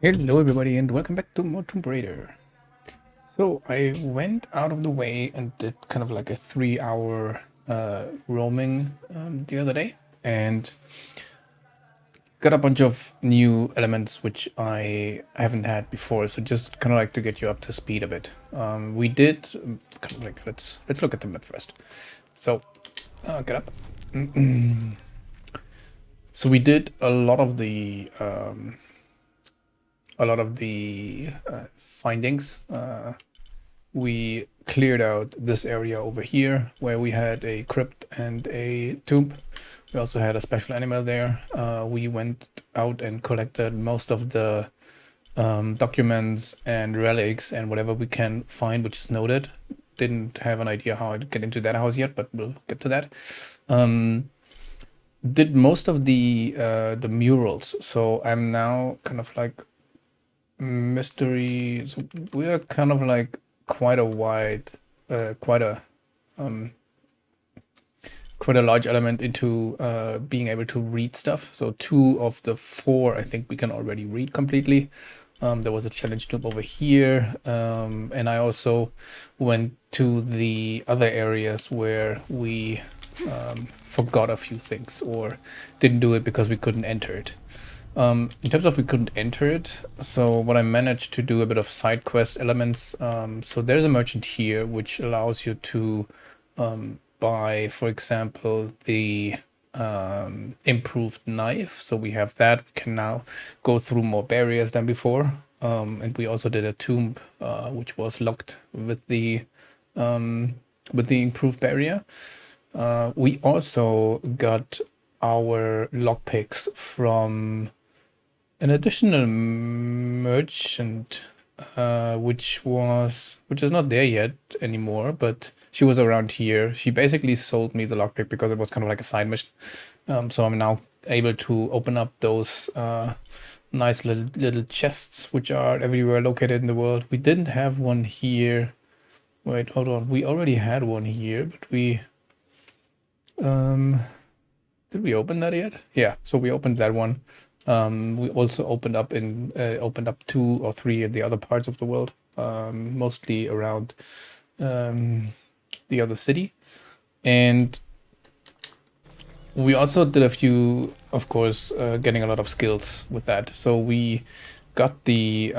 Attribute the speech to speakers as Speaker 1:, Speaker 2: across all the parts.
Speaker 1: Hello everybody and welcome back to more Tomb Raider. So I went out of the way and did kind of like a 3 hour roaming the other day and got a bunch of new elements which I haven't had before. So just kind of like to get you up to speed a bit. We did kind of like let's look at them at first. So get up. So we did a lot of the findings. We cleared out this area over here where we had a crypt and a tomb. We also had a special animal there. We went out and collected most of the documents and relics and whatever we can find, which is noted. Didn't have an idea how I'd get into that house yet, but we'll get to that. Did most of the murals, so I'm now kind of like mystery. So we are kind of like quite a wide, quite a quite a large element into being able to read stuff. So 2 of the 4, I think we can already read completely. There was a challenge tube over here, and I also went to the other areas where we forgot a few things or didn't do it because we couldn't enter it. In terms of we couldn't enter it, so what I managed to do a bit of side quest elements. So there's a merchant here which allows you to buy, for example, the improved knife. So we have that. We can now go through more barriers than before. And we also did a tomb which was locked with the improved barrier. We also got our lockpicks from an additional merchant, which is not there yet anymore, but she was around here. She basically sold me the lockpick because it was kind of like a side mission. So I'm now able to open up those nice little chests which are everywhere located in the world. We didn't have one here. Wait, hold on. We already had one here, but we did we open that yet? Yeah, so we opened that one. We also opened up 2 or 3 in the other parts of the world, mostly around the other city, and we also did a few, of course, getting a lot of skills with that. So we got the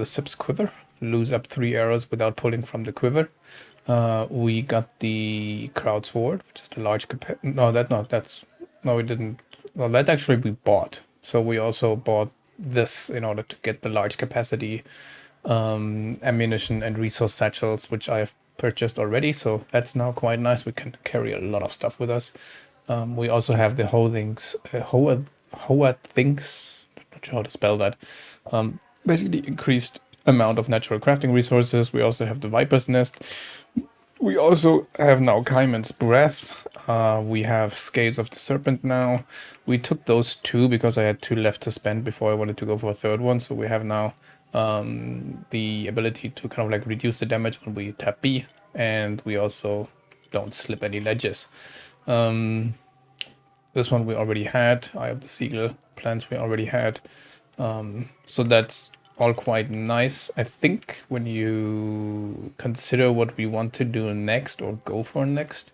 Speaker 1: Sip's quiver, lose up 3 arrows without pulling from the quiver. We got the crowd sword, which is the large no, we didn't. Well, that actually we bought. So we also bought this in order to get the large capacity ammunition and resource satchels, which I have purchased already. So that's now quite nice. We can carry a lot of stuff with us. We also have the Hoa things. Not sure how to spell that. Basically increased amount of natural crafting resources. We also have the Viper's Nest. We also have now Kaiman's Breath. We have Scales of the Serpent now. We took those 2 because I had 2 left to spend before I wanted to go for a third one. So we have now the ability to kind of like reduce the damage when we tap B. And we also don't slip any ledges. This one we already had. Eye of the Seagull plans we already had. So that's all quite nice. I think when you consider what we want to do next or go for next,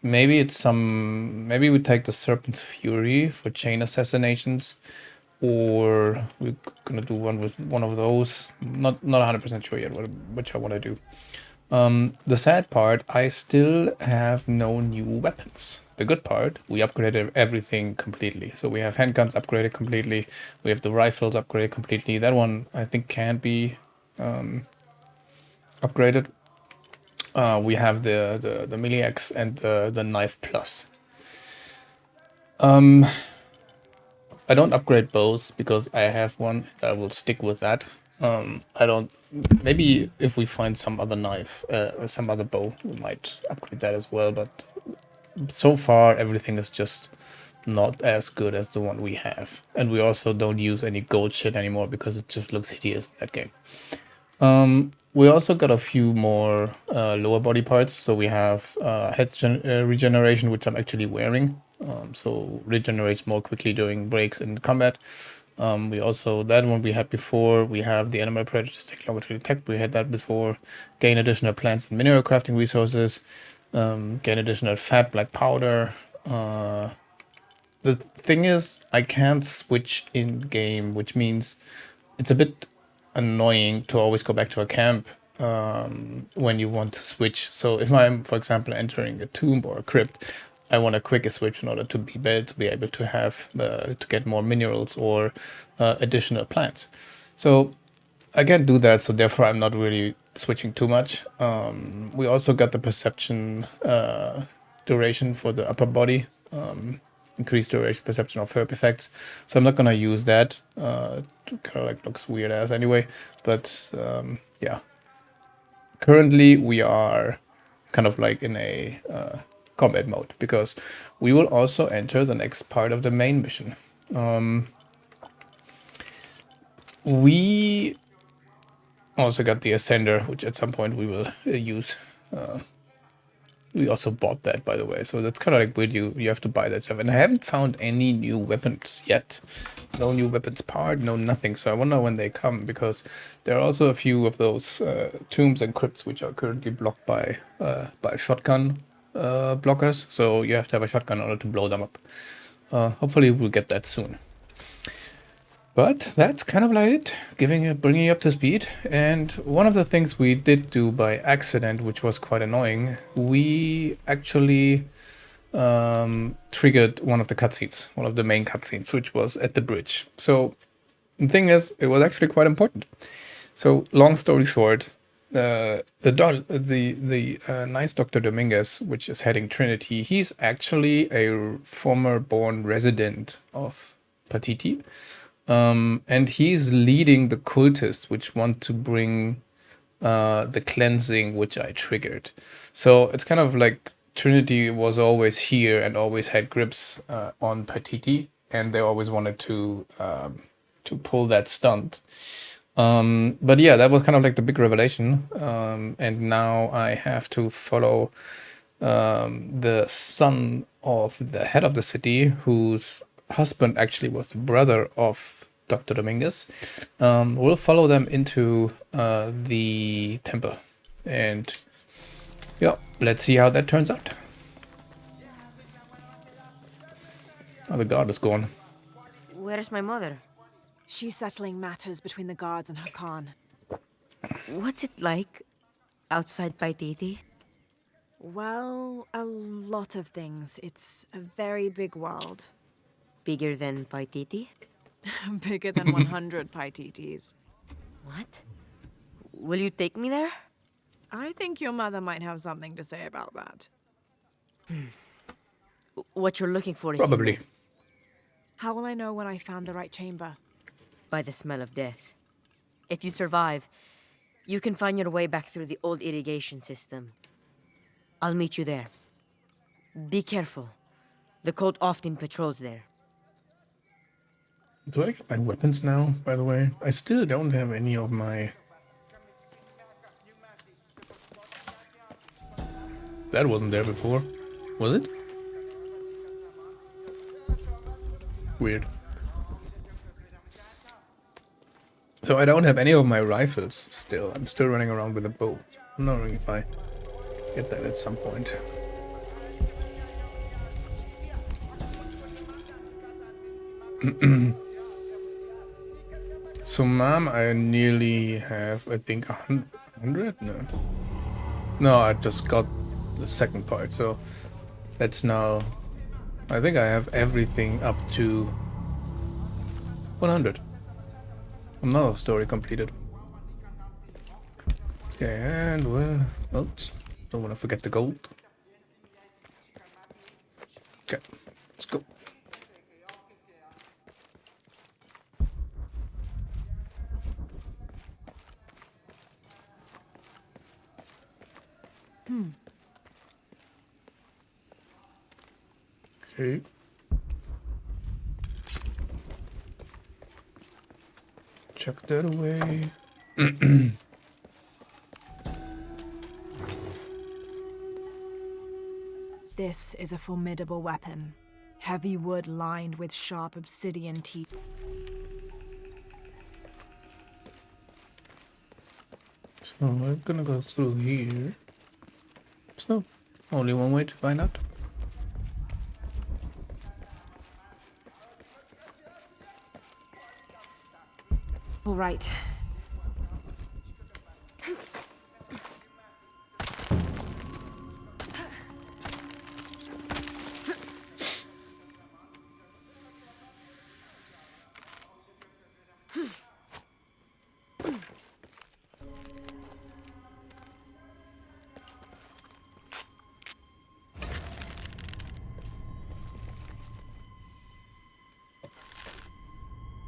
Speaker 1: maybe we take the Serpent's Fury for chain assassinations, or we're gonna do one with one of those. Not 100% sure yet which I want to do. The sad part, I still have no new weapons. The good part, we upgraded everything completely. So we have handguns upgraded completely. We have the rifles upgraded completely. That one, I think, can be upgraded. We have the melee axe and the knife plus. I don't upgrade bows because I have one. I will stick with that. I don't. Maybe if we find some other knife, some other bow, we might upgrade that as well. But so far, everything is just not as good as the one we have. And we also don't use any gold shit anymore because it just looks hideous in that game. We also got a few more lower body parts. So we have health regeneration, which I'm actually wearing. So regenerates more quickly during breaks in combat. We also, that one we had before. We have the animal predators take longer to detect. We had that before. Gain additional plants and mineral crafting resources. Gain additional fat, black powder. The thing is, I can't switch in game, which means it's a bit annoying to always go back to a camp when you want to switch. So if I'm, for example, entering a tomb or a crypt, I want a quicker switch in order to be able to have to get more minerals or additional plants. So I can't do that. So therefore, I'm not really switching too much. We also got the perception duration for the upper body. Increased duration perception of herb effects. So I'm not gonna use that. It kind of like looks weird ass anyway. But yeah. Currently we are kind of like in a combat mode because we will also enter the next part of the main mission. We also got the ascender, which at some point we will use. We also bought that, by the way, so that's kind of like weird. You have to buy that stuff, and I haven't found any new weapons yet. No new weapons part, no nothing. So I wonder when they come, because there are also a few of those tombs and crypts which are currently blocked by shotgun blockers. So you have to have a shotgun in order to blow them up. Hopefully we'll get that soon. But that's kind of like it, bringing you up to speed. And one of the things we did do by accident, which was quite annoying, we actually triggered one of the cutscenes, one of the main cutscenes, which was at the bridge. So the thing is, it was actually quite important. So long story short, the nice Dr. Dominguez, which is heading Trinity, he's actually a former born resident of Paititi. And he's leading the cultists which want to bring the cleansing which I triggered. So it's kind of like Trinity was always here and always had grips on Paititi, and they always wanted to pull that stunt. But yeah, that was kind of like the big revelation. And now I have to follow the son of the head of the city, whose husband actually was the brother of Dr. Dominguez. We'll follow them into the temple. And yeah, let's see how that turns out. Oh, the guard is gone.
Speaker 2: Where is my mother?
Speaker 3: She's settling matters between the guards and her Khan.
Speaker 2: What's it like outside Paititi?
Speaker 3: Well, a lot of things. It's a very big world.
Speaker 2: Bigger than Paititi?
Speaker 3: Bigger than 100 Paititis.
Speaker 2: What? Will you take me there?
Speaker 3: I think your mother might have something to say about that.
Speaker 2: What you're looking for is
Speaker 1: Probably.
Speaker 2: in there.
Speaker 3: How will I know when I found the right chamber?
Speaker 2: By the smell of death. If you survive, you can find your way back through the old irrigation system. I'll meet you there. Be careful. The cult often patrols there.
Speaker 1: Do I get my weapons now, by the way? I still don't have any of my... That wasn't there before, was it? Weird. So I don't have any of my rifles still. I'm still running around with a bow. I'm not knowing if I get that at some point. So, Mom, I nearly have, I think, 100? No. No, I just got the second part, so that's now... I think I have everything up to 100. Another story completed. Okay, and oops, don't want to forget the gold. Okay, let's go. Okay. Chuck that away.
Speaker 3: This is a formidable weapon. Heavy wood lined with sharp obsidian teeth.
Speaker 1: So we're gonna go through here. So, only one way to find out.
Speaker 3: All right.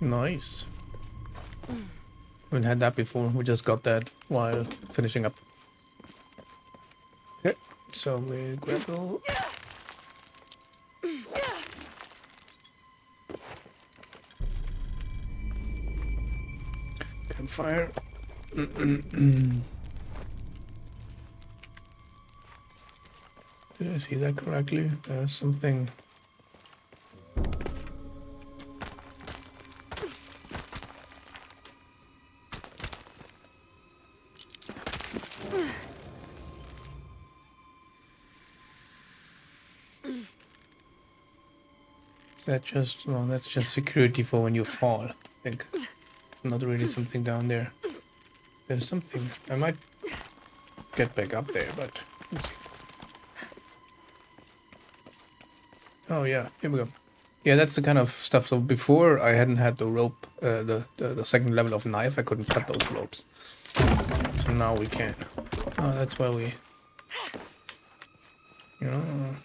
Speaker 1: Nice. Haven't had that before. We just got that while finishing up. Okay, so we grapple. Campfire. Did I see that correctly? There's something. Is that just, well, that's just security for when you fall, I think. It's not really something down there. There's something. I might get back up there, but let's see. Oh yeah, here we go. Yeah, that's the kind of stuff. So before I hadn't had the rope, the second level of knife, I couldn't cut those ropes. So now we can. Oh, that's why we. Oh.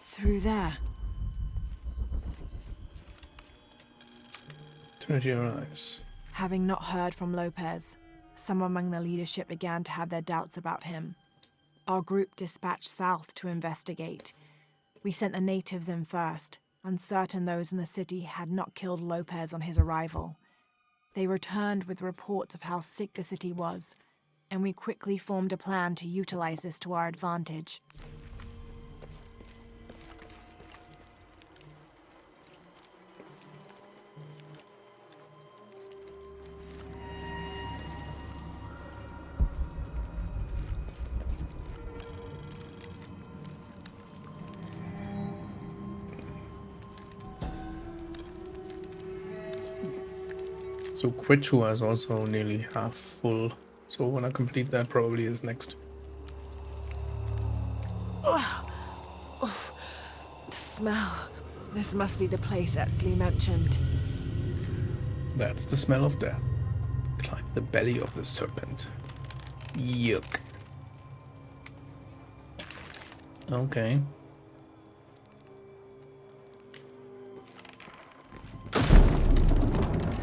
Speaker 3: Through there.
Speaker 1: Trinity arise.
Speaker 3: Having not heard from Lopez, some among the leadership began to have their doubts about him. Our group dispatched south to investigate. We sent the natives in first, uncertain those in the city had not killed Lopez on his arrival. They returned with reports of how sick the city was, and we quickly formed a plan to utilize this to our advantage.
Speaker 1: So Quichua is also nearly half full. So when I complete that, probably is next.
Speaker 3: The smell. This must be the place Etzli mentioned.
Speaker 1: That's the smell of death. Climb the belly of the serpent. Yuck. Okay.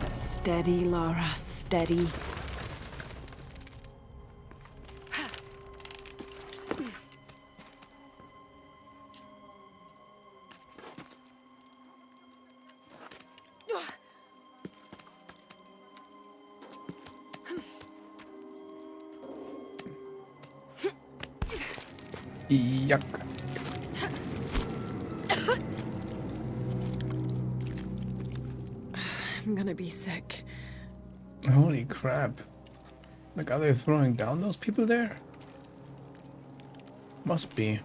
Speaker 3: Steady, Lara, steady.
Speaker 1: Yuck.
Speaker 3: I'm gonna be sick.
Speaker 1: Holy crap. Like, are they throwing down those people there? Must be.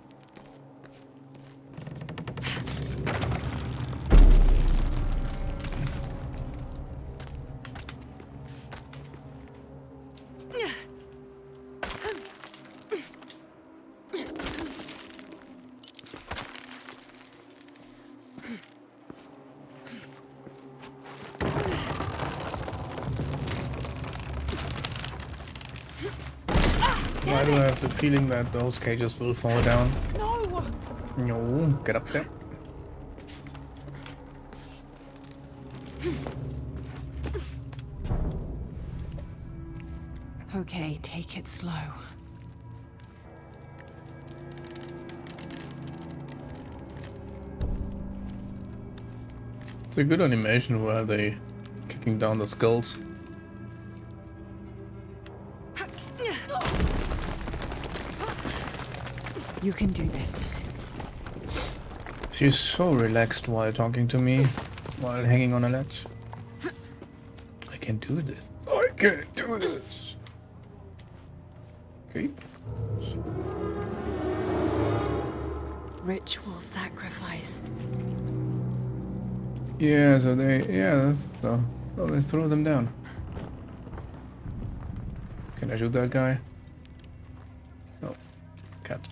Speaker 1: Why do I have the feeling that those cages will fall down?
Speaker 3: No!
Speaker 1: No, get up there.
Speaker 3: Okay, take it slow.
Speaker 1: It's a good animation where they kicking down the skulls.
Speaker 3: You can do this.
Speaker 1: She's so relaxed while talking to me, while hanging on a ledge. I can do this. I can do this. Okay.
Speaker 3: Ritual sacrifice.
Speaker 1: Yeah, so they throw them down. Can I shoot that guy? No, can't.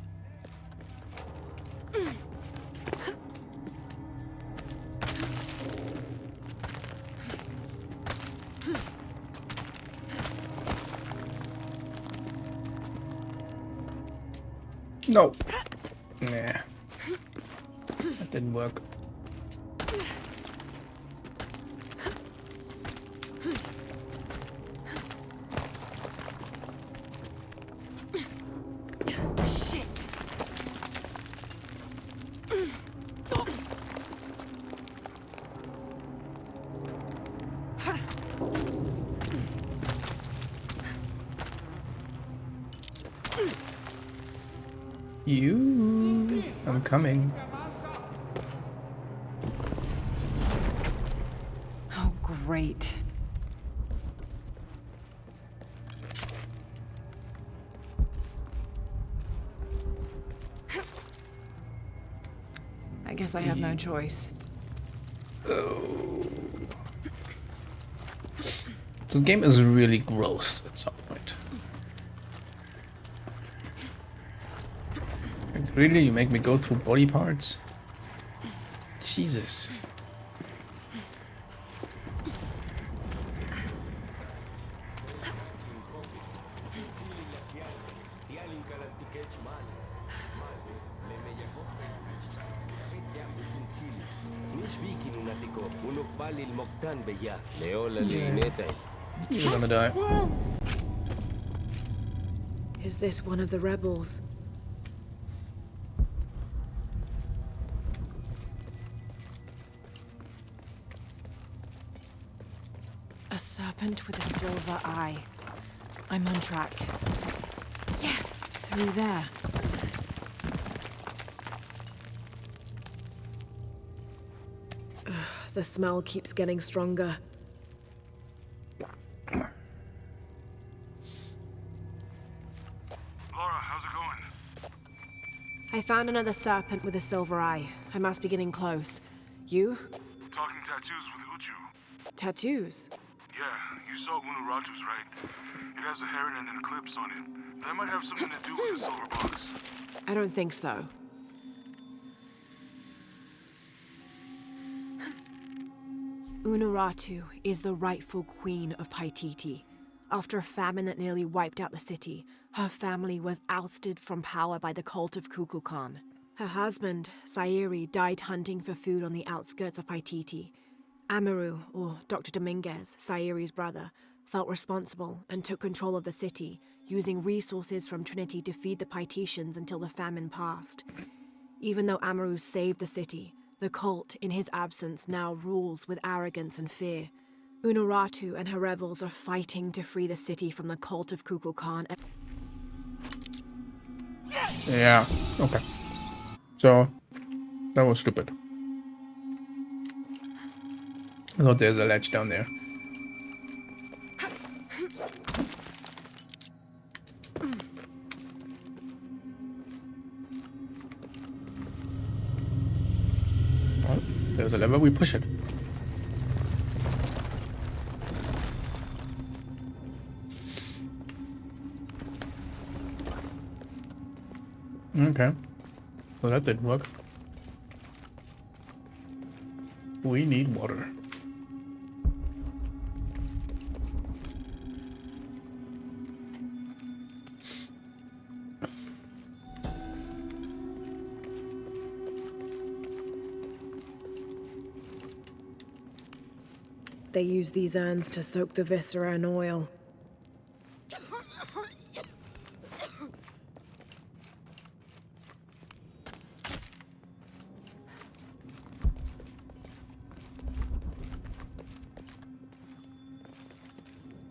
Speaker 1: No. Nah. That didn't work.
Speaker 3: Shit.
Speaker 1: I'm coming.
Speaker 3: Oh, great. I guess I have no choice.
Speaker 1: This game is really gross at some point. Like, really? You make me go through body parts? Jesus. You're gonna die.
Speaker 3: Is this one of the rebels? A serpent with a silver eye. I'm on track. Yes, through there. Ugh, the smell keeps getting stronger.
Speaker 4: Lara, how's it going?
Speaker 3: I found another serpent with a silver eye. I must be getting close. You?
Speaker 4: Talking tattoos with Uchu.
Speaker 3: Tattoos?
Speaker 4: Yeah, you saw Unuratu's, right? It has a heron and an eclipse on it. That might have something to do with the silver box.
Speaker 3: I don't think so. Unuratu is the rightful queen of Paititi. After a famine that nearly wiped out the city, her family was ousted from power by the cult of Kukulkan. Her husband, Sairi, died hunting for food on the outskirts of Paititi. Amaru, or Dr. Dominguez, Sairi's brother, felt responsible and took control of the city, using resources from Trinity to feed the Paititians until the famine passed. Even though Amaru saved the city, the cult, in his absence, now rules with arrogance and fear. Unuratu and her rebels are fighting to free the city from the cult of Kukulkan.
Speaker 1: Yeah, okay. So, that was stupid. I thought there's a ledge down there. Well, there's a lever, we push it. Okay. Well, that didn't work. We need water.
Speaker 3: They use these urns to soak the viscera in oil.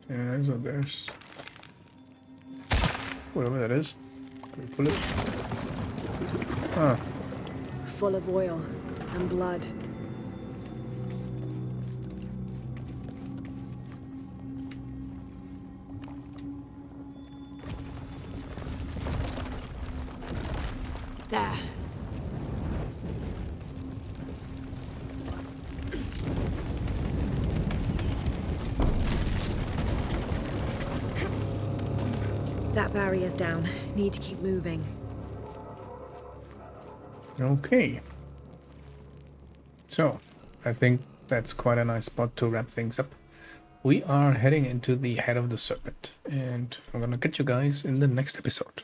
Speaker 1: Yeah, so there's whatever that is. Bullets. Ah,
Speaker 3: Full of oil and blood. There. That barrier's down. Need to keep moving.
Speaker 1: okay. So, I think that's quite a nice spot to wrap things up. We are heading into the head of the serpent, and I'm gonna catch you guys in the next episode.